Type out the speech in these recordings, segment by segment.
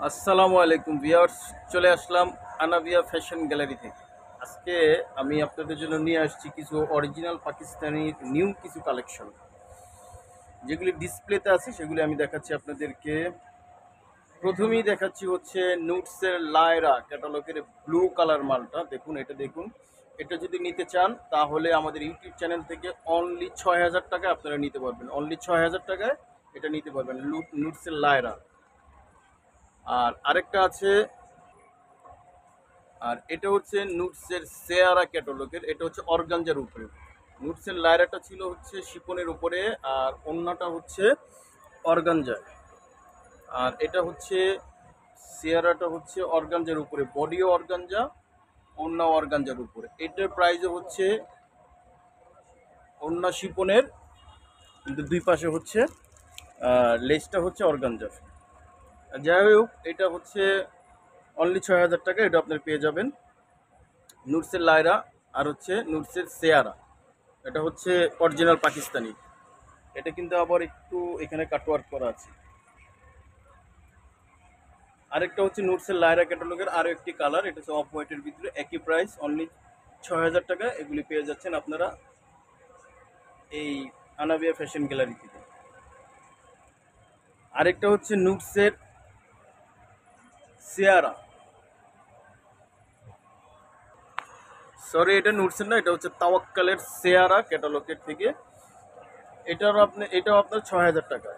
আসসালামু আলাইকুম ভিউয়ার্স, চলে আসলাম আনাবিয়া ফ্যাশন গ্যালারি থেকে। আজকে আমি আপনাদের জন্য নিয়ে আসছি কিছু অরিজিনাল পাকিস্তানি নিউ কিছু কালেকশন, যেগুলি ডিসপ্লেতে আছে সেগুলি আমি দেখাচ্ছি আপনাদেরকে। প্রথমেই দেখাচ্ছি হচ্ছে নুটসের লায়রা ক্যাটালগের ব্লু কালার মালটা। দেখুন, এটা দেখুন। এটা যদি নিতে চান তাহলে আমাদের ইউটিউব চ্যানেল থেকে অনলি ৬,০০০ টাকায় আপনারা নিতে পারবেন। অনলি ৬,০০০ টাকায় এটা নিতে পারবেন, নুটসের লায়রা। আর আরেকটা আছে, আর এটা হচ্ছে নুটসের সেয়ারা ক্যাটালগের। এটা হচ্ছে অর্গানজার উপরে। নুটসের লায়রাটা ছিল হচ্ছে শিপনের উপরে, আর অন্যটা হচ্ছে অর্গানজার। আর এটা হচ্ছে সেয়ারাটা হচ্ছে অর্গানজার উপরে, বডিও অর্গানজা, অন্য অর্গানজার উপরে। এটার প্রাইসও হচ্ছে অন্য শিপনের, কিন্তু দুই পাশে হচ্ছে লেসটা হচ্ছে অর্গানজার। যাই হোক, এটা হচ্ছে অনলি ৬,০০০ টাকা। এটা আপনার পেয়ে যাবেন নুটসের লায়রা আর হচ্ছে নুটসের সেয়ারা। এটা হচ্ছে অরিজিনাল পাকিস্তানি। এটা কিন্তু আবার একটু এখানে কাটওয়ার্ক করা আছে। আরেকটা হচ্ছে নুটসের লায়রা ক্যাটালগের আরও একটি কালার। এটা হচ্ছে অফ হোয়াইটের ভিতরে, একই প্রাইস, অনলি ৬,০০০ টাকা। এগুলি পেয়ে যাচ্ছেন আপনারা এই আনাবিয়া ফ্যাশন গ্যালারি থেকে। আরেকটা হচ্ছে নুটসের সেয়ারা, সরি এটা নুটসের না, এটা হচ্ছে তাওয়াক্কালের সেয়ারা ক্যাটালগের থেকে। এটাও আপনার ৬,০০০ টাকা।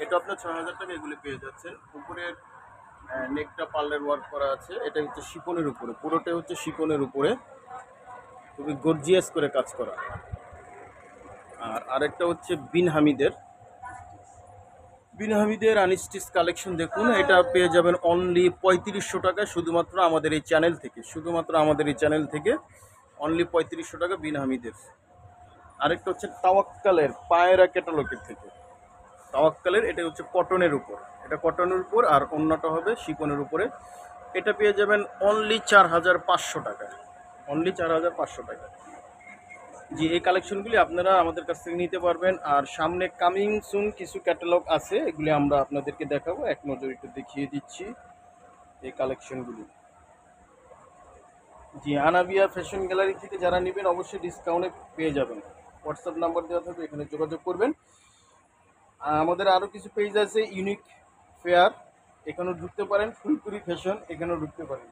এটা আপনার ৬,০০০ টাকা, এগুলি পেয়ে যাচ্ছেন। উপরের নেকটা পার্লের ওয়ার্ক করা আছে। এটা হচ্ছে শিপনের উপরে, পুরোটাই হচ্ছে শিপনের উপরে, খুবই গর্জিয়াস করে কাজ করা। আর আরেকটা হচ্ছে বিন হামিদের আনস্টিচ কালেকশন। দেখুন, এটা পেয়ে যাবেন অনলি ৩৫০০ টাকায়, শুধুমাত্র আমাদের এই চ্যানেল থেকে। অনলি ৩৫০০ টাকা বিন হামিদের। আরেকটা হচ্ছে তাওয়াক্কালের পায়রা ক্যাটালগের থেকে। তাওয়াক্কালের এটা হচ্ছে কটনের উপর, এটা কটনের উপর, আর অন্যটা হবে শিপনের উপরে। এটা পেয়ে যাবেন অনলি ৪,৫০০ টাকা। অনলি ৪,৫০০ টাকা। জি, এই কালেকশনগুলি আপনারা আমাদের কাছ থেকে নিতে পারবেন। আর সামনে কামিং সুন কিছু ক্যাটালগ আছে, এগুলি আমরা আপনাদেরকে দেখাবো। এক নজর একটু দেখিয়ে দিচ্ছি এই কালেকশনগুলি। জি, আনাবিয়া ফ্যাশন গ্যালারি থেকে যারা নেবেন অবশ্যই ডিসকাউন্টে পেয়ে যাবেন। হোয়াটসঅ্যাপ নাম্বার দেওয়া থাকবে, এখানে যোগাযোগ করবেন। আমাদের আরও কিছু পেজ আছে, ইউনিক ফেয়ার, এখানেও ঢুকতে পারেন। ফুলপুরি ফ্যাশন, এখানেও ঢুকতে পারেন।